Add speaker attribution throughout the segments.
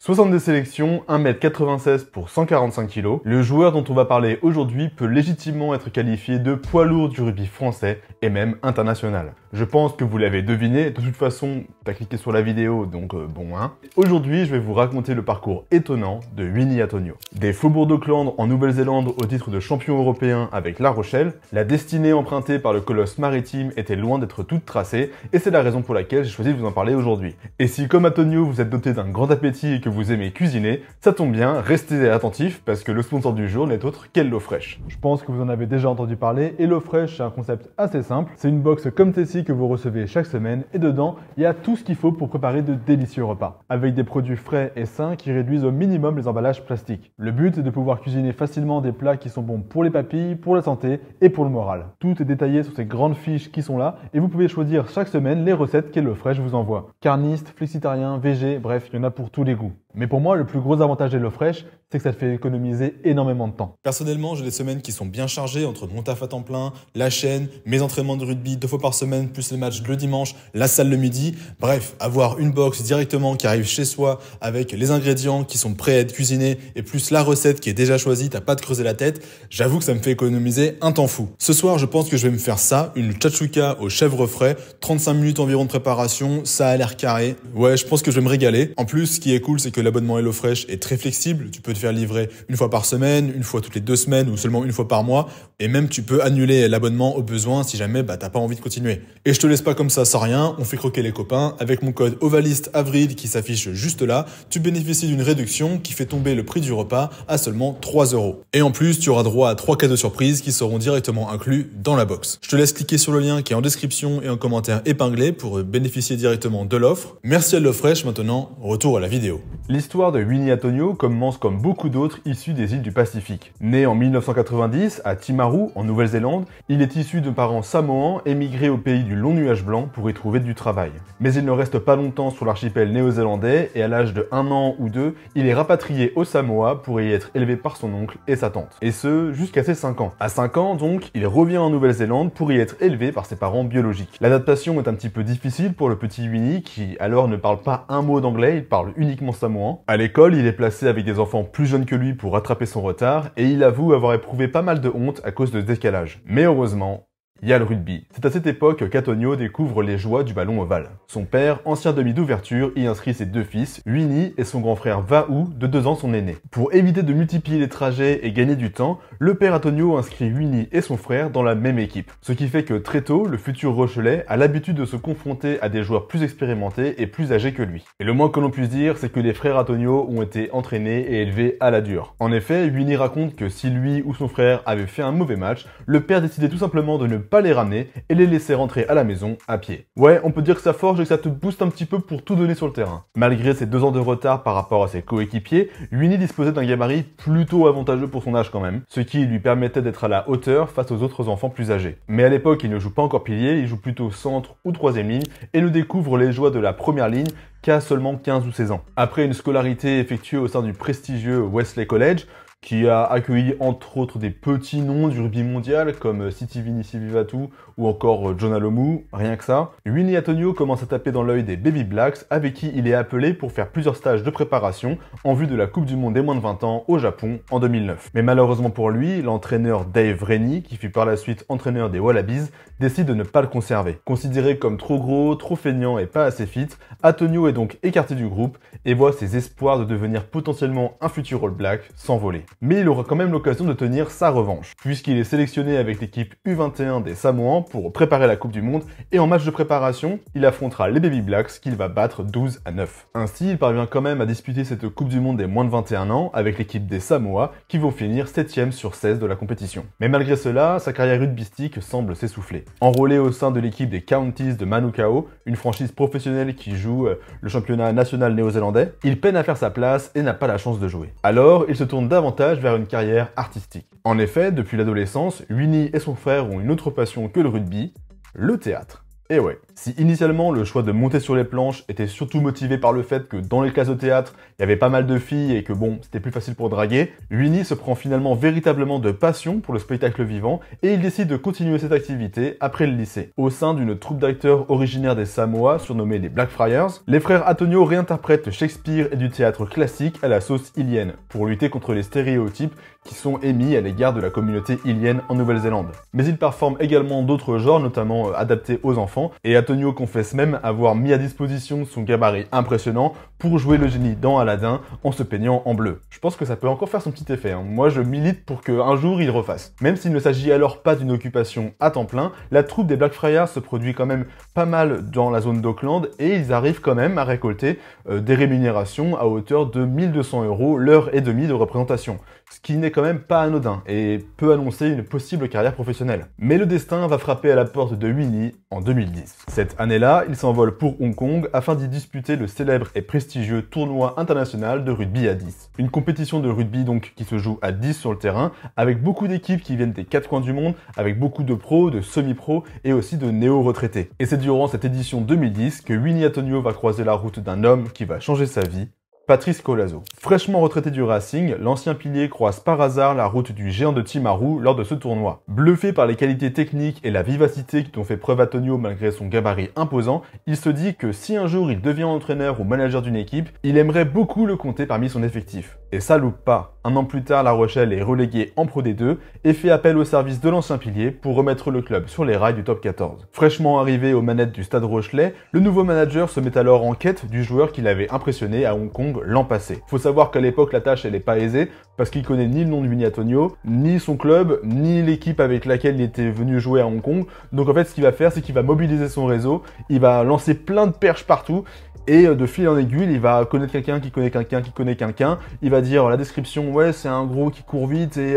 Speaker 1: 62 sélections, 1m96 pour 145 kg, le joueur dont on va parler aujourd'hui peut légitimement être qualifié de poids lourd du rugby français et même international. Je pense que vous l'avez deviné, de toute façon, t'as cliqué sur la vidéo, donc bon hein. Aujourd'hui, je vais vous raconter le parcours étonnant de Winnie Atonio. Des faubourgs d'Auckland en Nouvelle-Zélande au titre de champion européen avec La Rochelle, la destinée empruntée par le colosse maritime était loin d'être toute tracée, et c'est la raison pour laquelle j'ai choisi de vous en parler aujourd'hui. Et si comme Atonio, vous êtes doté d'un grand appétit et que vous aimez cuisiner, ça tombe bien, restez attentifs parce que le sponsor du jour n'est autre qu'HelloFresh. Je pense que vous en avez déjà entendu parler, HelloFresh c'est un concept assez simple, c'est une box comme celle-ci que vous recevez chaque semaine et dedans, il y a tout ce qu'il faut pour préparer de délicieux repas, avec des produits frais et sains qui réduisent au minimum les emballages plastiques. Le but est de pouvoir cuisiner facilement des plats qui sont bons pour les papilles, pour la santé et pour le moral. Tout est détaillé sur ces grandes fiches qui sont là et vous pouvez choisir chaque semaine les recettes qu'HelloFresh vous envoie. Carniste, flexitarien, végé, bref, il y en a pour tous les goûts. Mais pour moi, le plus gros avantage d'HelloFresh, c'est que ça te fait économiser énormément de temps.
Speaker 2: Personnellement, j'ai des semaines qui sont bien chargées entre mon taf à temps plein, la chaîne, mes entraînements de rugby 2 fois par semaine, plus les matchs le dimanche, la salle le midi. Bref, avoir une box directement qui arrive chez soi avec les ingrédients qui sont prêts à être cuisinés et plus la recette qui est déjà choisie, t'as pas de creuser la tête, j'avoue que ça me fait économiser un temps fou. Ce soir, je pense que je vais me faire ça, une tchatchouka au chèvre frais, 35 minutes environ de préparation, ça a l'air carré. Ouais, je pense que je vais me régaler. En plus, ce qui est cool, c'est que l'abonnement HelloFresh est très flexible. Tu peux te faire livrer une fois par semaine, une fois toutes les 2 semaines ou seulement une fois par mois. Et même, tu peux annuler l'abonnement au besoin si jamais t'as pas envie de continuer. Et je te laisse pas comme ça sans rien. On fait croquer les copains. Avec mon code OVALISTEAVRIL qui s'affiche juste là, tu bénéficies d'une réduction qui fait tomber le prix du repas à seulement 3 €. Et en plus, tu auras droit à 3 cadeaux surprises qui seront directement inclus dans la box. Je te laisse cliquer sur le lien qui est en description et en commentaire épinglé pour bénéficier directement de l'offre. Merci HelloFresh. Maintenant, retour à la vidéo.
Speaker 1: L'histoire de Winnie Atonio commence comme beaucoup d'autres issus des îles du Pacifique. Né en 1990 à Timaru, en Nouvelle-Zélande, il est issu de parents samoans émigrés au pays du long nuage blanc pour y trouver du travail. Mais il ne reste pas longtemps sur l'archipel néo-zélandais et à l'âge de 1 an ou 2, il est rapatrié au Samoa pour y être élevé par son oncle et sa tante. Et ce, jusqu'à ses 5 ans. À 5 ans donc, il revient en Nouvelle-Zélande pour y être élevé par ses parents biologiques. L'adaptation est un petit peu difficile pour le petit Winnie qui alors ne parle pas un mot d'anglais, il parle uniquement samoan. À l'école, il est placé avec des enfants plus jeunes que lui pour rattraper son retard et il avoue avoir éprouvé pas mal de honte à cause de ce décalage. Mais heureusement, il y a le rugby. C'est à cette époque qu'Atonio découvre les joies du ballon ovale. Son père, ancien demi d'ouverture, y inscrit ses 2 fils, Winnie et son grand frère Vahou, de 2 ans son aîné. Pour éviter de multiplier les trajets et gagner du temps, le père Atonio inscrit Winnie et son frère dans la même équipe. Ce qui fait que très tôt, le futur Rochelais a l'habitude de se confronter à des joueurs plus expérimentés et plus âgés que lui. Et le moins que l'on puisse dire, c'est que les frères Atonio ont été entraînés et élevés à la dure. En effet, Winnie raconte que si lui ou son frère avait fait un mauvais match, le père décidait tout simplement de ne pas les ramener et les laisser rentrer à la maison à pied. Ouais, on peut dire que ça forge et que ça te booste un petit peu pour tout donner sur le terrain. Malgré ses 2 ans de retard par rapport à ses coéquipiers, Winnie disposait d'un gabarit plutôt avantageux pour son âge quand même, ce qui lui permettait d'être à la hauteur face aux autres enfants plus âgés. Mais à l'époque, il ne joue pas encore pilier, il joue plutôt centre ou 3e ligne et ne découvre les joies de la première ligne qu'à seulement 15 ou 16 ans. Après une scolarité effectuée au sein du prestigieux Wesley College, qui a accueilli entre autres des petits noms du rugby mondial comme Sitivini Sivivatu ou encore John Alomu, rien que ça. Winnie Atonio commence à taper dans l'œil des Baby Blacks avec qui il est appelé pour faire plusieurs stages de préparation en vue de la Coupe du Monde des moins de 20 ans au Japon en 2009. Mais malheureusement pour lui, l'entraîneur Dave Rennie, qui fut par la suite entraîneur des Wallabies, décide de ne pas le conserver. Considéré comme trop gros, trop feignant et pas assez fit, Atonio est donc écarté du groupe et voit ses espoirs de devenir potentiellement un futur All Black s'envoler. Mais il aura quand même l'occasion de tenir sa revanche, puisqu'il est sélectionné avec l'équipe U21 des Samoans pour préparer la Coupe du Monde, et en match de préparation, il affrontera les Baby Blacks qu'il va battre 12-9. Ainsi, il parvient quand même à disputer cette Coupe du Monde des moins de 21 ans avec l'équipe des Samoa, qui vont finir 7e sur 16 de la compétition. Mais malgré cela, sa carrière rugbystique semble s'essouffler. Enrôlé au sein de l'équipe des Counties de Manukau, une franchise professionnelle qui joue le championnat national néo-zélandais, il peine à faire sa place et n'a pas la chance de jouer. Alors, il se tourne davantage vers une carrière artistique. En effet, depuis l'adolescence, Winnie et son frère ont une autre passion que le rugby, le théâtre. Et ouais, si initialement le choix de monter sur les planches était surtout motivé par le fait que dans les classes de théâtre, il y avait pas mal de filles et que bon, c'était plus facile pour draguer, Winnie se prend finalement véritablement de passion pour le spectacle vivant et il décide de continuer cette activité après le lycée. Au sein d'une troupe d'acteurs originaire des Samoa, surnommée les Blackfriars, les frères Antonio réinterprètent Shakespeare et du théâtre classique à la sauce ilienne, pour lutter contre les stéréotypes qui sont émis à l'égard de la communauté ilienne en Nouvelle-Zélande. Mais ils performent également d'autres genres, notamment adaptés aux enfants, et Antonio confesse même avoir mis à disposition son gabarit impressionnant pour jouer le génie dans Aladdin en se peignant en bleu. Je pense que ça peut encore faire son petit effet, hein. Moi je milite pour qu'un jour il refasse. Même s'il ne s'agit alors pas d'une occupation à temps plein, la troupe des Blackfriars se produit quand même pas mal dans la zone d'Auckland et ils arrivent quand même à récolter des rémunérations à hauteur de 1200 € l'heure et demie de représentation. Ce qui n'est quand même pas anodin et peut annoncer une possible carrière professionnelle. Mais le destin va frapper à la porte de Winnie en 2010. Cette année-là, il s'envole pour Hong Kong afin d'y disputer le célèbre et prestigieux tournoi international de rugby à 10. Une compétition de rugby donc qui se joue à 10 sur le terrain, avec beaucoup d'équipes qui viennent des 4 coins du monde, avec beaucoup de pros, de semi-pros et aussi de néo-retraités. Et c'est durant cette édition 2010 que Winnie Antonio va croiser la route d'un homme qui va changer sa vie, Patrice Colazo. Fraîchement retraité du Racing, l'ancien pilier croise par hasard la route du géant de Timaru lors de ce tournoi. Bluffé par les qualités techniques et la vivacité dont fait preuve Antonio malgré son gabarit imposant, il se dit que si un jour il devient entraîneur ou manager d'une équipe, il aimerait beaucoup le compter parmi son effectif. Et ça loupe pas. Un an plus tard, La Rochelle est relégué en Pro D2 et fait appel au service de l'ancien pilier pour remettre le club sur les rails du top 14. Fraîchement arrivé aux manettes du Stade Rochelais, le nouveau manager se met alors en quête du joueur qu'il avait impressionné à Hong Kong l'an passé. Faut savoir qu'à l'époque, la tâche elle est pas aisée parce qu'il connaît ni le nom de Winnie Antonio, ni son club, ni l'équipe avec laquelle il était venu jouer à Hong Kong. Donc en fait, ce qu'il va faire, c'est qu'il va mobiliser son réseau, il va lancer plein de perches partout. Et de fil en aiguille, il va connaître quelqu'un qui connaît quelqu'un qui connaît quelqu'un. Il va dire la description, ouais, c'est un gros qui court vite et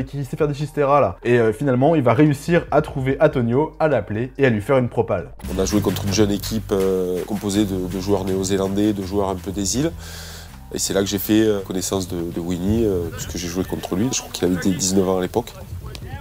Speaker 1: qui sait faire des chisteras là. Et finalement, il va réussir à trouver Antonio, à l'appeler et à lui faire une propale.
Speaker 3: On a joué contre une jeune équipe composée de joueurs néo-zélandais, de joueurs un peu des îles. Et c'est là que j'ai fait connaissance de Winnie, puisque j'ai joué contre lui. Je crois qu'il avait 19 ans à l'époque.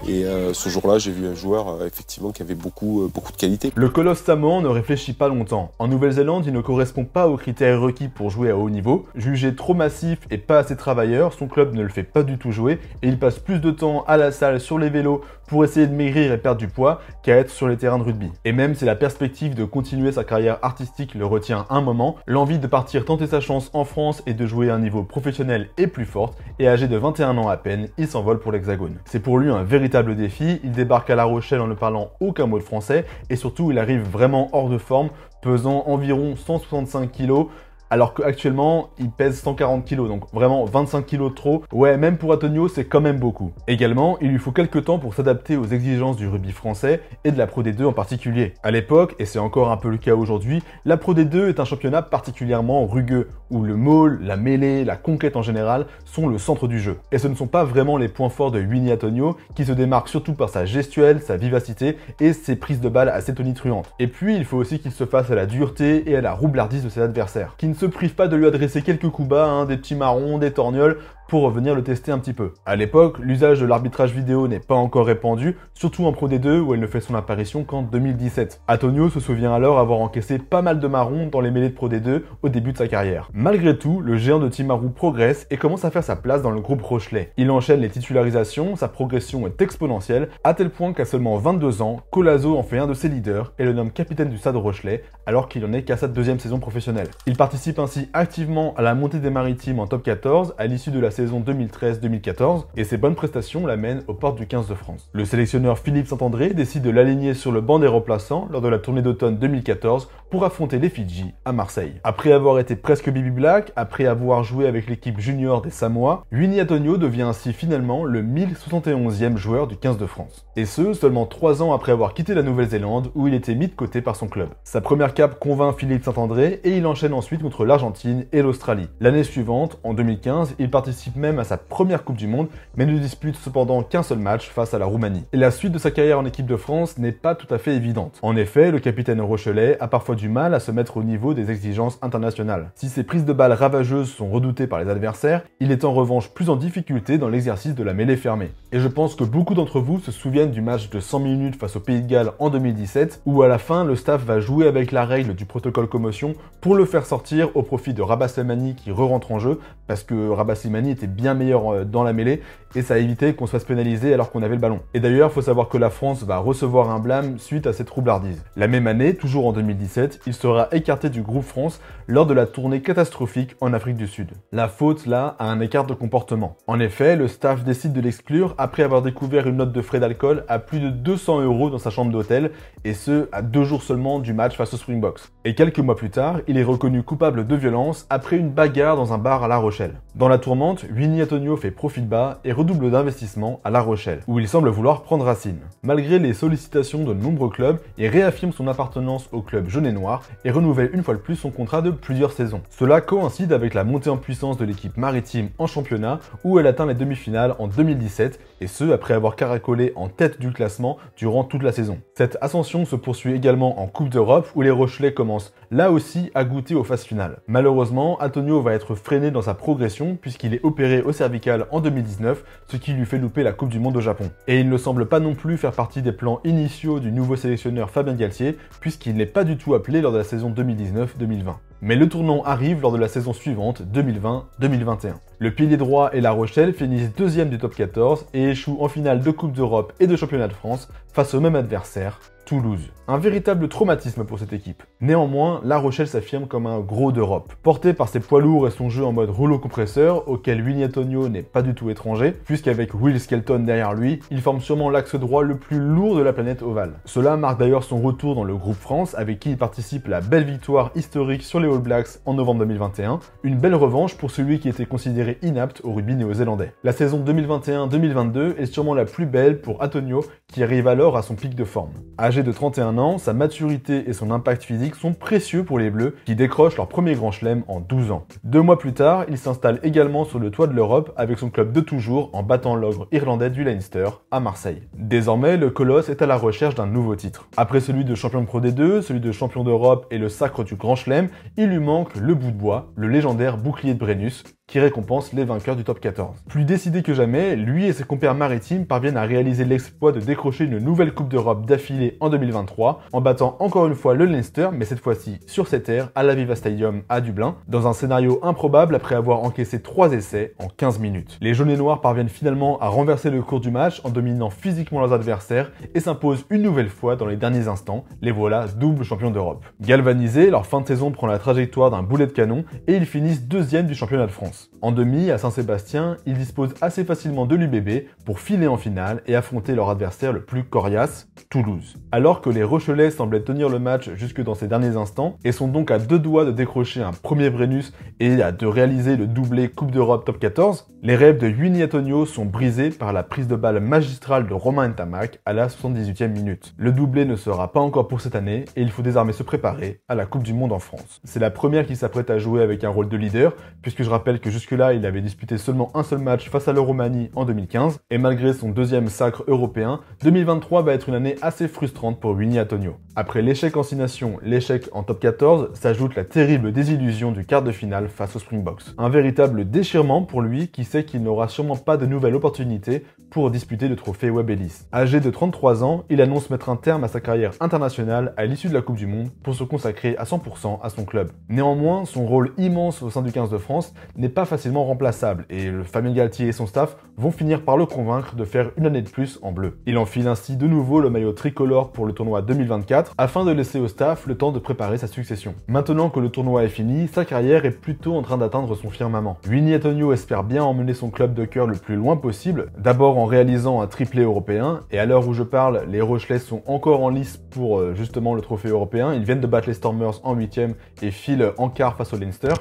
Speaker 3: Et ce jour-là, j'ai vu un joueur effectivement qui avait beaucoup de qualité.
Speaker 1: Le colosse samoan ne réfléchit pas longtemps. En Nouvelle-Zélande, il ne correspond pas aux critères requis pour jouer à haut niveau. Jugé trop massif et pas assez travailleur, son club ne le fait pas du tout jouer et il passe plus de temps à la salle sur les vélos pour essayer de maigrir et perdre du poids qu'à être sur les terrains de rugby. Et même si la perspective de continuer sa carrière artistique le retient un moment, l'envie de partir tenter sa chance en France et de jouer à un niveau professionnel est plus forte et âgé de 21 ans à peine, il s'envole pour l'Hexagone. C'est pour lui un véritable défi, il débarque à La Rochelle en ne parlant aucun mot de français et surtout il arrive vraiment hors de forme, pesant environ 165 kg. Alors qu'actuellement, il pèse 140 kg, donc vraiment 25 kg de trop. Ouais, même pour Antonio, c'est quand même beaucoup. Également, il lui faut quelques temps pour s'adapter aux exigences du rugby français et de la Pro D2 en particulier. À l'époque, et c'est encore un peu le cas aujourd'hui, la Pro D2 est un championnat particulièrement rugueux, où le maul, la mêlée, la conquête en général sont le centre du jeu. Et ce ne sont pas vraiment les points forts de Winnie Antonio, qui se démarque surtout par sa gestuelle, sa vivacité et ses prises de balles assez tonitruantes. Et puis, il faut aussi qu'il se fasse à la dureté et à la roublardise de ses adversaires, qui ne se prive pas de lui adresser quelques coups bas, des petits marrons, des torgnoles, pour venir le tester un petit peu. À l'époque, l'usage de l'arbitrage vidéo n'est pas encore répandu, surtout en Pro D2 où elle ne fait son apparition qu'en 2017. Antonio se souvient alors avoir encaissé pas mal de marrons dans les mêlées de Pro D2 au début de sa carrière. Malgré tout, le géant de Timaru progresse et commence à faire sa place dans le groupe Rochelais. Il enchaîne les titularisations, sa progression est exponentielle, à tel point qu'à seulement 22 ans, Colazo en fait un de ses leaders et le nomme capitaine du Stade Rochelais, alors qu'il en est qu'à sa deuxième saison professionnelle. Il participe ainsi activement à la montée des Maritimes en top 14 à l'issue de la saison 2013-2014 et ses bonnes prestations l'amènent aux portes du 15 de France. Le sélectionneur Philippe Saint-André décide de l'aligner sur le banc des remplaçants lors de la tournée d'automne 2014 pour affronter les Fidji à Marseille. Après avoir été presque Baby Black, après avoir joué avec l'équipe junior des Samoa, Winnie Antonio devient ainsi finalement le 1071e joueur du 15 de France. Et ce, seulement 3 ans après avoir quitté la Nouvelle-Zélande où il était mis de côté par son club. Sa première cape convainc Philippe Saint-André et il enchaîne ensuite contre entre l'Argentine et l'Australie. L'année suivante, en 2015, il participe même à sa première Coupe du Monde, mais ne dispute cependant qu'un seul match face à la Roumanie. Et la suite de sa carrière en équipe de France n'est pas tout à fait évidente. En effet, le capitaine rochelais a parfois du mal à se mettre au niveau des exigences internationales. Si ses prises de balles ravageuses sont redoutées par les adversaires, il est en revanche plus en difficulté dans l'exercice de la mêlée fermée. Et je pense que beaucoup d'entre vous se souviennent du match de 100 minutes face au Pays de Galles en 2017, où à la fin, le staff va jouer avec la règle du protocole commotion pour le faire sortir au profit de Rabah Slimani qui re-rentre en jeu, parce que Rabah Slimani était bien meilleur dans la mêlée, et ça a évité qu'on se fasse pénaliser alors qu'on avait le ballon. Et d'ailleurs, il faut savoir que la France va recevoir un blâme suite à cette troublardise. La même année, toujours en 2017, il sera écarté du groupe France lors de la tournée catastrophique en Afrique du Sud. La faute, là, a un écart de comportement. En effet, le staff décide de l'exclure après avoir découvert une note de frais d'alcool à plus de 200 € dans sa chambre d'hôtel, et ce, à 2 jours seulement du match face aux Springboks. Et quelques mois plus tard, il est reconnu coupable de violence après une bagarre dans un bar à La Rochelle. Dans la tourmente, Winnie Antonio fait profil bas et redouble d'investissement à La Rochelle, où il semble vouloir prendre racine. Malgré les sollicitations de nombreux clubs, il réaffirme son appartenance au club jaune et noir et renouvelle une fois de plus son contrat de plusieurs saisons. Cela coïncide avec la montée en puissance de l'équipe maritime en championnat, où elle atteint les demi-finales en 2017, et ce après avoir caracolé en tête du classement durant toute la saison. Cette ascension se poursuit également en Coupe d'Europe, où les Rochelais commencent là aussi à goûter aux phases finales. Malheureusement, Antonio va être freiné dans sa progression puisqu'il est opéré au cervical en 2019, ce qui lui fait louper la Coupe du Monde au Japon. Et il ne semble pas non plus faire partie des plans initiaux du nouveau sélectionneur Fabien Galtier, puisqu'il n'est pas du tout appelé lors de la saison 2019-2020. Mais le tournant arrive lors de la saison suivante, 2020-2021. Le pilier droit et La Rochelle finissent deuxième du top 14 et échouent en finale de Coupe d'Europe et de Championnat de France face au même adversaire, Toulouse. Un véritable traumatisme pour cette équipe. Néanmoins, La Rochelle s'affirme comme un gros d'Europe. Porté par ses poids lourds et son jeu en mode rouleau compresseur, auquel Winnie Antonio n'est pas du tout étranger, puisqu'avec Will Skelton derrière lui, il forme sûrement l'axe droit le plus lourd de la planète ovale. Cela marque d'ailleurs son retour dans le groupe France, avec qui il participe à la belle victoire historique sur les All Blacks en novembre 2021, une belle revanche pour celui qui était considéré inapte au rugby néo-zélandais. La saison 2021-2022 est sûrement la plus belle pour Antonio, qui arrive alors à son pic de forme. Âgé de 31 ans, sa maturité et son impact physique sont précieux pour les Bleus, qui décrochent leur premier grand chelem en 12 ans. 2 mois plus tard, il s'installe également sur le toit de l'Europe avec son club de toujours en battant l'ogre irlandais du Leinster à Marseille. Désormais, le Colosse est à la recherche d'un nouveau titre. Après celui de champion de Pro D2, celui de champion d'Europe et le sacre du grand chelem, il lui manque le bout de bois, le légendaire bouclier de Brennus, qui récompense les vainqueurs du top 14. Plus décidé que jamais, lui et ses compères maritimes parviennent à réaliser l'exploit de décrocher une nouvelle Coupe d'Europe d'affilée en 2023, en battant encore une fois le Leinster, mais cette fois-ci sur ses terres, à l'Aviva Stadium à Dublin, dans un scénario improbable après avoir encaissé 3 essais en 15 minutes. Les jaunes et noirs parviennent finalement à renverser le cours du match en dominant physiquement leurs adversaires et s'imposent une nouvelle fois dans les derniers instants, les voilà double champions d'Europe. Galvanisés, leur fin de saison prend la trajectoire d'un boulet de canon et ils finissent deuxième du championnat de France. En demi, à Saint-Sébastien, ils disposent assez facilement de l'UBB pour filer en finale et affronter leur adversaire le plus coriace, Toulouse. Alors que les Rochelais semblaient tenir le match jusque dans ces derniers instants et sont donc à 2 doigts de décrocher un premier Brennus et de réaliser le doublé Coupe d'Europe top 14, les rêves de Winnie Antonio sont brisés par la prise de balle magistrale de Romain Ntamak à la 78e minute. Le doublé ne sera pas encore pour cette année et il faut désormais se préparer à la Coupe du Monde en France. C'est la première qui s'apprête à jouer avec un rôle de leader, puisque je rappelle que jusque-là, il avait disputé seulement un seul match face à la Roumanie en 2015, et malgré son deuxième sacre européen, 2023 va être une année assez frustrante pour Winnie Antonio. Après l'échec en 6 nations, l'échec en top 14, s'ajoute la terrible désillusion du quart de finale face aux Springboks. Un véritable déchirement pour lui qui sait qu'il n'aura sûrement pas de nouvelle opportunité pour disputer le trophée Webb Ellis. Âgé de 33 ans, il annonce mettre un terme à sa carrière internationale à l'issue de la Coupe du Monde pour se consacrer à 100% à son club. Néanmoins, son rôle immense au sein du 15 de France n'est pas facilement remplaçable et le Fabien Galtier et son staff vont finir par le convaincre de faire une année de plus en bleu. Il enfile ainsi de nouveau le maillot tricolore pour le tournoi 2024 afin de laisser au staff le temps de préparer sa succession. Maintenant que le tournoi est fini, sa carrière est plutôt en train d'atteindre son firmament. Winnie Antonio espère bien emmener son club de cœur le plus loin possible, d'abord en réalisant un triplé européen, et à l'heure où je parle, les Rochelais sont encore en lice pour justement le trophée européen. Ils viennent de battre les Stormers en 8e et filent en quart face au Leinster.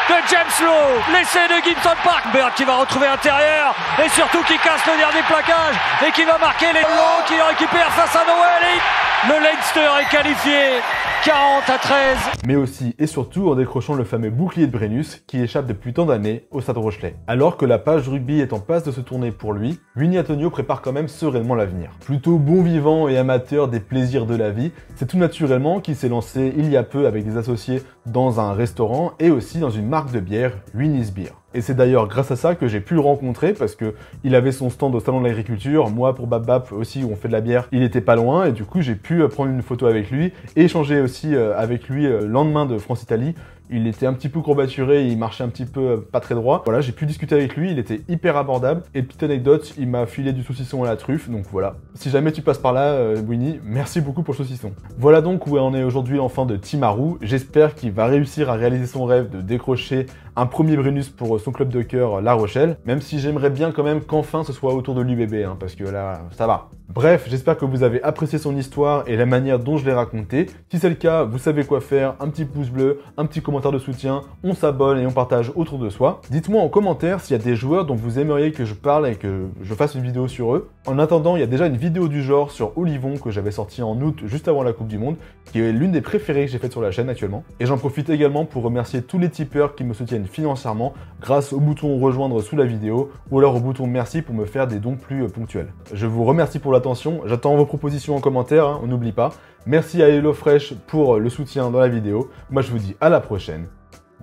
Speaker 4: Good James Lowe, l'essai de Gibson Park. Bird qui va retrouver l'intérieur et surtout qui casse le dernier plaquage et qui va marquer les Lowe qui le récupère face à Noël. Et le Leinster est qualifié 40-13.
Speaker 1: Mais aussi et surtout en décrochant le fameux bouclier de Brennus qui échappe depuis tant d'années au Stade Rochelet. Alors que la page rugby est en passe de se tourner pour lui, Winnie Antonio prépare quand même sereinement l'avenir. Plutôt bon vivant et amateur des plaisirs de la vie, c'est tout naturellement qu'il s'est lancé il y a peu avec des associés dans un restaurant et aussi dans une marque de bière, Winnie's Beer. Et c'est d'ailleurs grâce à ça que j'ai pu le rencontrer parce que il avait son stand au salon de l'agriculture, moi pour Bap aussi où on fait de la bière, il était pas loin et du coup j'ai pu prendre une photo avec lui et échanger aussi avec lui le lendemain de France-Italie. Il était un petit peu courbaturé, il marchait un petit peu pas très droit. Voilà, j'ai pu discuter avec lui, il était hyper abordable. Et petite anecdote, il m'a filé du saucisson à la truffe, donc voilà. Si jamais tu passes par là, Winnie, merci beaucoup pour le saucisson. Voilà donc où en est aujourd'hui l'enfant de Timaru. J'espère qu'il va réussir à réaliser son rêve de décrocher un premier Brennus pour son club de cœur La Rochelle, même si j'aimerais bien quand même qu'enfin ce soit autour de l'UBB, hein, parce que là, ça va. Bref, j'espère que vous avez apprécié son histoire et la manière dont je l'ai racontée. Si c'est le cas, vous savez quoi faire, un petit pouce bleu, un petit commentaire de soutien, on s'abonne et on partage autour de soi. Dites-moi en commentaire s'il y a des joueurs dont vous aimeriez que je parle et que je fasse une vidéo sur eux. En attendant, il y a déjà une vidéo du genre sur Olivon que j'avais sortie en août juste avant la Coupe du Monde, qui est l'une des préférées que j'ai faites sur la chaîne actuellement. Et j'en profite également pour remercier tous les tipeurs qui me soutiennent financièrement grâce au bouton rejoindre sous la vidéo ou alors au bouton merci pour me faire des dons plus ponctuels. Je vous remercie pour l'attention, j'attends vos propositions en commentaire, hein, on n'oublie pas. Merci à HelloFresh pour le soutien dans la vidéo. Moi je vous dis à la prochaine.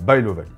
Speaker 1: Bye Lovali.